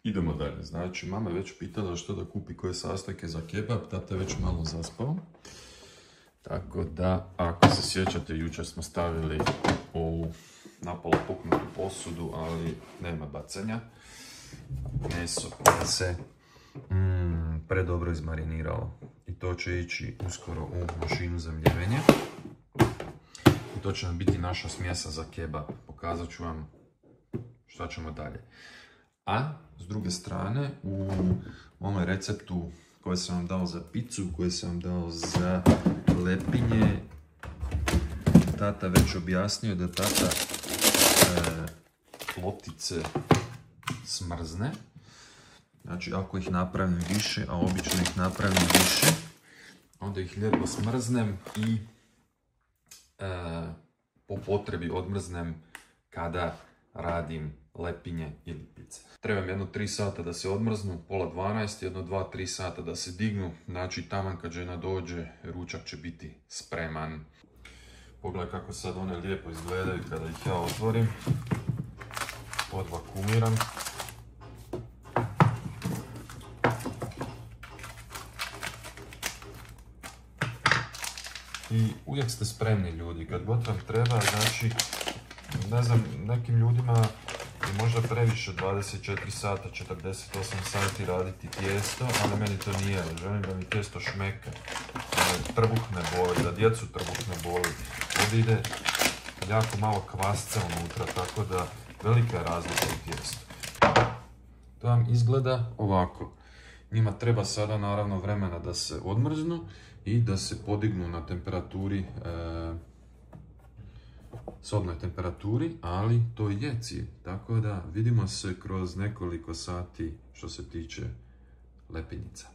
Idemo dalje, znači mama je već pitala što da kupi koje sastojke za kebab, tata je već malo zaspao. Tako da, ako se sjećate, jučer smo stavili ovu napolo puknutu posudu, ali nema bacanja. Meso koje se predobro izmariniralo. I to će ići uskoro u mašinu za mljevenje. I to će nam biti naša smjesa za kebab. Pokazat ću vam šta ćemo dalje. A s druge strane, u ovom receptu koji sam vam dao za picu, koji sam vam dao za lepinje, tata već objasnio da tata lotice smrzne. Znači, ako ih napravim više, a obično ih napravim više, onda ih lijepo smrznem i po potrebi odmrznem kada radim lepinje ili pice. Trebam jedno 3 sata da se odmrznu, pola 12, jedno 2-3 sata da se dignu, znači taman kad žena dođe, ručak će biti spreman. Pogledaj kako sad one lijepo izgledaju kada ih ja otvorim, odvakumiram. I uvijek ste spremni ljudi, kad god vam treba, znači, ne znam, nekim ljudima je možda previše 24 sata, 48 sati raditi tijesto, ali meni to nije, želim da mi tijesto šmeka, da trbuh ne boli, da djecu trbuh ne boli. Ovdje ide jako malo kvasca unutra, tako da velika je razlika u tijestu. To vam izgleda ovako. Njima treba sada naravno vremena da se odmrznu i da se podignu na temperaturi, sobnoj temperaturi, ali to je cilj. Tako da vidimo se kroz nekoliko sati što se tiče lepinjica.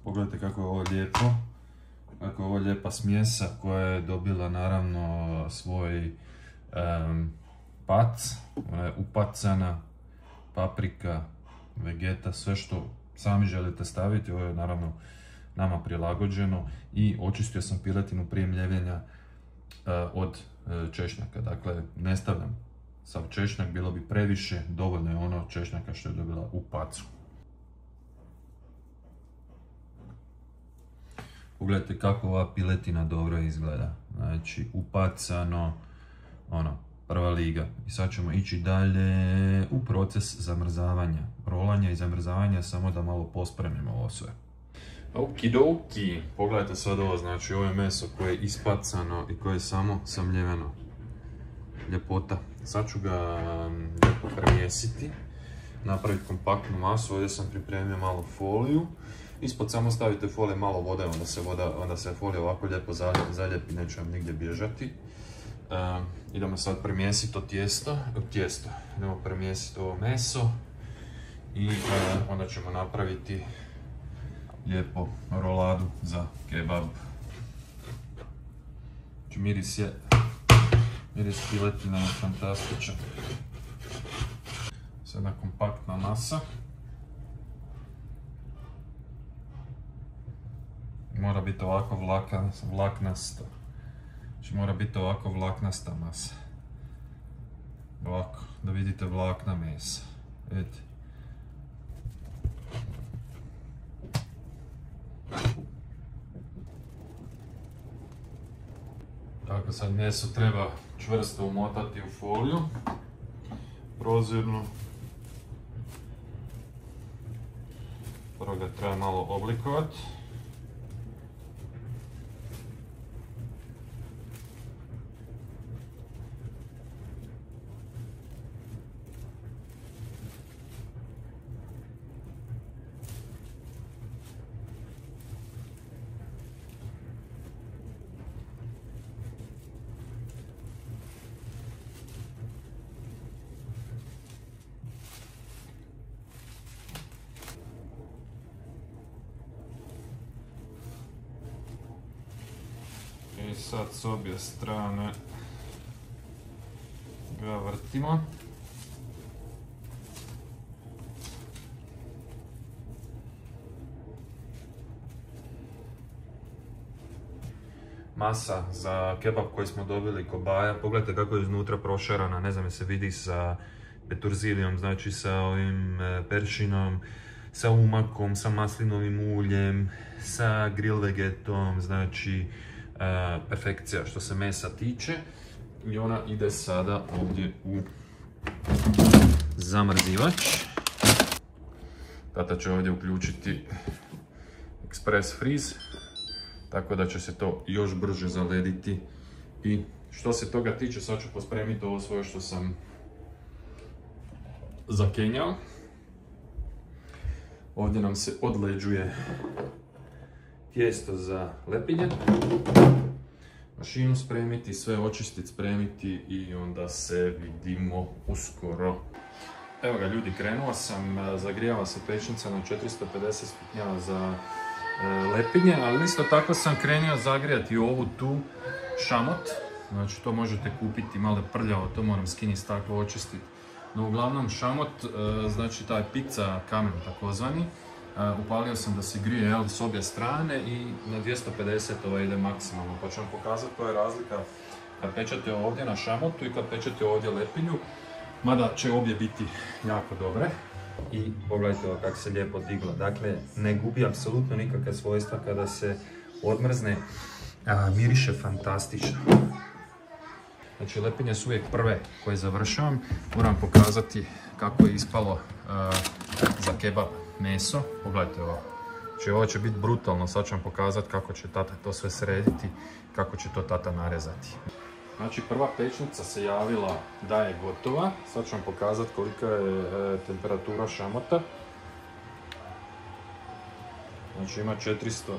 Pogledajte kako je ovo lijepo. Kako je ovo lijepa smjesa koja je dobila naravno svoj pac, ona je upacana, paprika, vegeta, sve što sami želite staviti, ovo je naravno nama prilagođeno i očistio sam piletinu prije mljevenja od češnjaka, dakle ne stavljam sav češnjak, bilo bi previše, dovoljno je ono češnjaka što je dobila u pacu. Pogledajte kako ova piletina dobro izgleda, znači upacano, ono, prva liga. I sad ćemo ići dalje u proces zamrzavanja, rolanja i zamrzavanja, samo da malo pospremimo ovo sve. Okidoki, pogledajte sad ovo, znači ovo je meso koje je ispacano i koje je samo samljeveno. Ljepota. Sad ću ga lijepo premjesiti, napraviti kompaktnu masu, ovdje sam pripremio malo foliju. Ispod samo stavite folije, malo vode, onda se folija ovako lijepo zaljepi, neće vam nigdje bježati. Idemo sad premjesiti to tijesto, idemo premjesiti ovo meso i onda ćemo napraviti lijepo roladu za kebab. Miris piletine je fantastičan. Sad jedna kompaktna masa. Mora biti ovako vlaknasta. Znači mora biti ovako vlaknasta masa. Ovako, da vidite vlakna mesa. Vidite. Tako sad meso treba čvrsto umotati u foliju. Prozirnu. Prvo ga treba malo oblikovati. I sad s obje strane ga vrtimo. masa za kebab koji smo dobili kobaja. Pogledajte kako je iznutra prošarana, ne znam je se vidi sa peturzilijom, znači sa ovim peršinom, sa umakom, sa maslinovim uljem, sa grill vegetom, znači perfekcija što se mesa tiče. I ona ide sada ovdje u zamrzivač. Tata će ovdje uključiti express freeze, tako da će se to još brže zalediti. I što se toga tiče, sad ću pospremiti ovo svoje što sam zakenjao. Ovdje nam se odleđuje tijesto za lepinje. Mašinu spremiti, sve očistiti, spremiti i onda se vidimo uskoro. Evo ga ljudi, krenuo sam, zagrijava se pećnica na 450 stupnjeva za lepinje, ali isto tako sam krenuo zagrijati ovu tu šamot. Znači to možete kupiti malo prljavo, to moram skinuti staklo, očistiti. No uglavnom šamot, znači taj pizza kamen takozvani, upalio sam da se grije s obje strane i na 250 ide maksimalno. Pa ću vam pokazati koja je razlika kad pečete ovdje na šamotu i kad pečete ovdje lepinju. Mada će obje biti jako dobre. I pogledajte ovo kako se lijepo digla. Dakle, ne gubi apsolutno nikakve svojstva kada se odmrzne. Miriše fantastično. Znači, lepinje su uvijek prve koje završavam. Moram pokazati kako je ispalo za kebab meso. Pogledajte ovo. Znači, ovo će biti brutalno. Sad ću vam pokazati kako će tata to sve srediti, kako će to tata narezati. Znači, prva pečnica se javila da je gotova. Sad ću vam pokazati kolika je temperatura šamota. Znači, ima 400,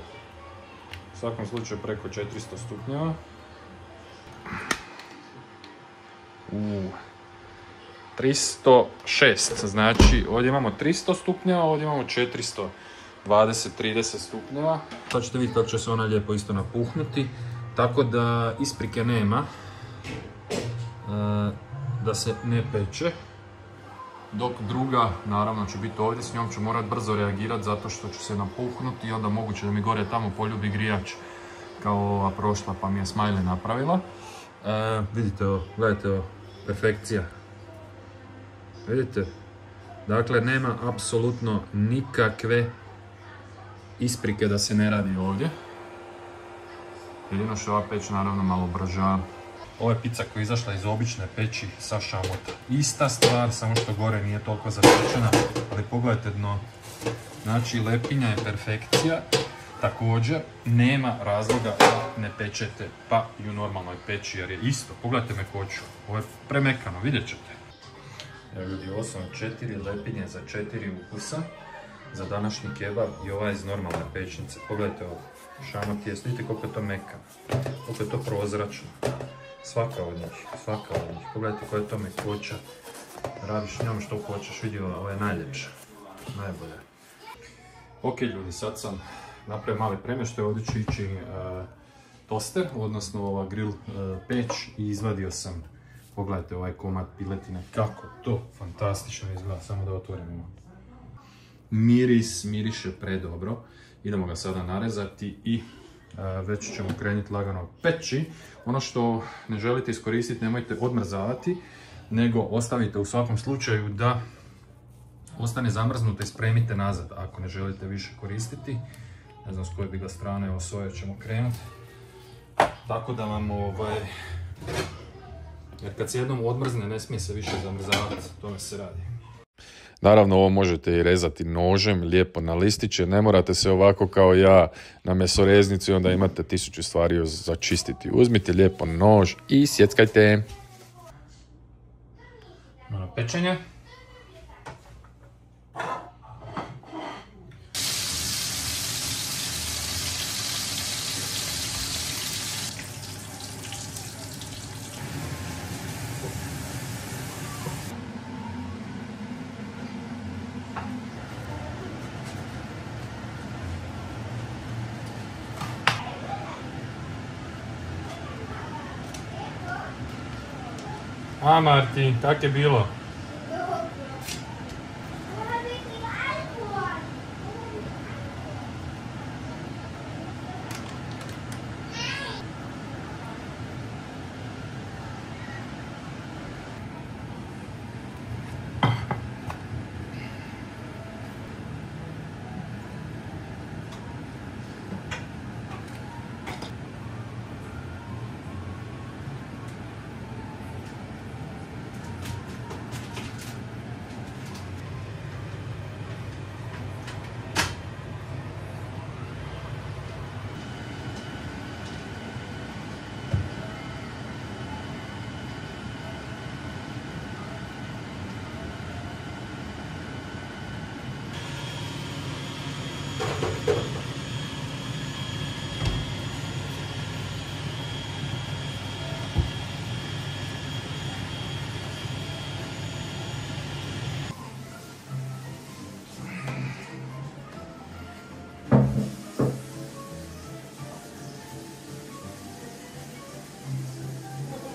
u svakom slučaju preko 400 stupnjeva. 306, znači ovdje imamo 300 stupnjeva, ovdje imamo 420-30 stupnjeva. Sad ćete vidjeti kako će se ona lijepo isto napuhnuti, tako da isprike nema da se ne peče. Dok druga, naravno, će biti ovdje, s njom ću morat brzo reagirati zato što ću se napuhnuti i onda moguće da mi gore tamo poljubi grijač kao ova prošla pa mi je Smiley napravila. Vidite ovo, gledajte ovo, perfekcija. Vidite? Dakle, nema apsolutno nikakve isprike da se ne radi ovdje. Jedino što ova peć naravno malo brža. Ovo je pizza koja je izašla iz obične peći sa šamota. Ista stvar, samo što gore nije toliko zapečena, ali pogledajte dno. Znači, lepinja je perfekcija. Također, nema razloga da ne pečete pa i u normalnoj peći, jer je isto. Pogledajte mekoću, ovo je premekano, vidjet ćete. Evo ljudi, ovo su 4 lepinje za 4 ukusa za današnji kebab i ova iz normalne pečnice. Pogledajte ovo, šamot jest, vidite koliko je to mekano, koliko je to prozračno. Svaka od njih. Pogledajte koja je to mekoća. Radiš njom što hoćeš, vidi ovo je najljepša, najbolja. Ok ljudi, sad sam napravio mali premještaj, ovdje ću ići toster, odnosno ova grill peć i izvadio sam, pogledajte ovaj komad piletine, kako to fantastično izgleda, samo da otvorimo. Miriše predobro, idemo ga sada narezati i već ćemo krenuti lagano peći. Ono što ne želite iskoristiti nemojte odmrzavati, nego ostavite u svakom slučaju da ostane zamrznuto i spremite nazad ako ne želite više koristiti. Ne znam s koje bi ga strane, evo s ove ćemo krenuti. Tako da vam jer kad se jednom odmrzne ne smije se više zamrzavati, tome se radi. Naravno, ovo možete i rezati nožem, lijepo na listiće, ne morate se ovako kao ja na mesoreznicu i onda imate 1000 stvari za čistiti. Uzmite lijepo nož i sjeckajte. Malo pečenja. A Marti, kak je bilo?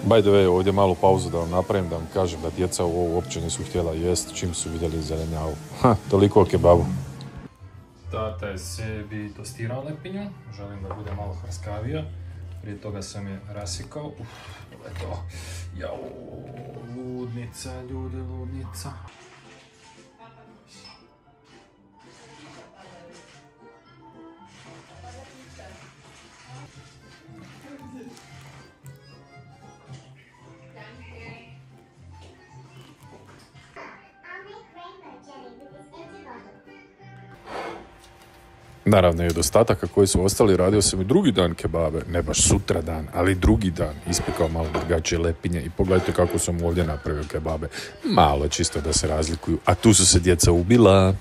By the way, ovdje malu pauzu da vam napravim, da vam kažem da djeca ovo uopće nisu htjela jest čim su vidjeli zelenjavu. Toliko o kebabu. Tata je sebi tostirao lepinju, želim da bude malo hrskavija. Prije toga sam je rasikao. Eto, jao, ludnica, ljudi, ludnica. Naravno i od ostataka koji su ostali radio sam i drugi dan kebabe, ne baš sutra dan, ali drugi dan ispekao malo drugačije lepinje i pogledajte kako sam ovdje napravio kebabe. Malo čisto da se razlikuju, a tu su se djeca ubila.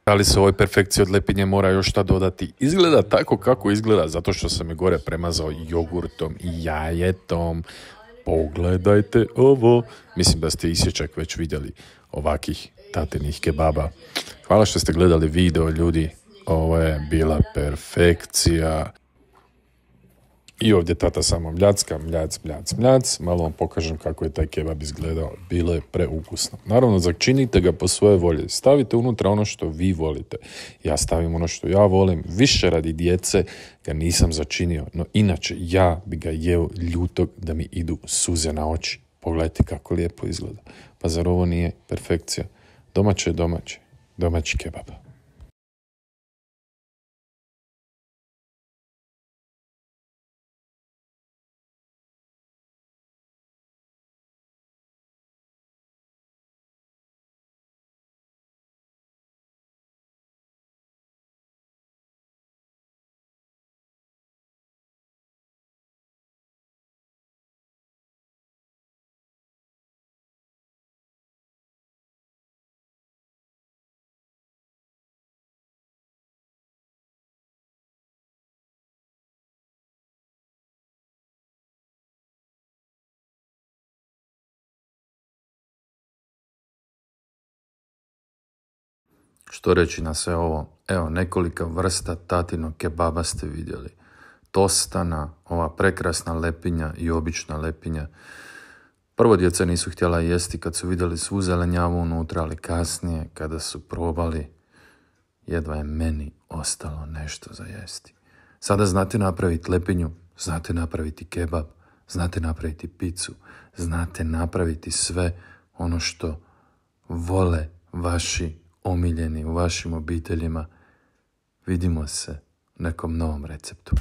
Ali se ovoj perfekciji od lepinje mora još šta dodati. Izgleda tako kako izgleda, zato što sam je gore premazao jogurtom i jajetom. Pogledajte ovo. Mislim da ste isječak već vidjeli ovakih tatinih kebaba. Hvala što ste gledali video, ljudi. Ovo je bila perfekcija. I ovdje tata samo mljacka, mljac. Malo vam pokažem kako je taj kebab izgledao. Bilo je preukusno. Naravno, začinite ga po svoje volje. Stavite unutra ono što vi volite. Ja stavim ono što ja volim. Više radi djece ga nisam začinio. No inače, ja bi ga jeo ljutog da mi idu suze na oči. Pogledajte kako lijepo izgleda. Pa zar ovo nije perfekcija? Domaći kebab. Što reći na sve ovo? Evo, nekolika vrsta tatinog kebaba ste vidjeli. Tostana, ova prekrasna lepinja i obična lepinja. Prvo djeca nisu htjela jesti kad su vidjeli svu zelenjavu unutra, ali kasnije kada su probali, jedva je meni ostalo nešto za jesti. Sada znate napraviti lepinju, znate napraviti kebab, znate napraviti picu, znate napraviti sve ono što vole vaši omiljeni u vašim obiteljima. Vidimo se u nekom novom receptu.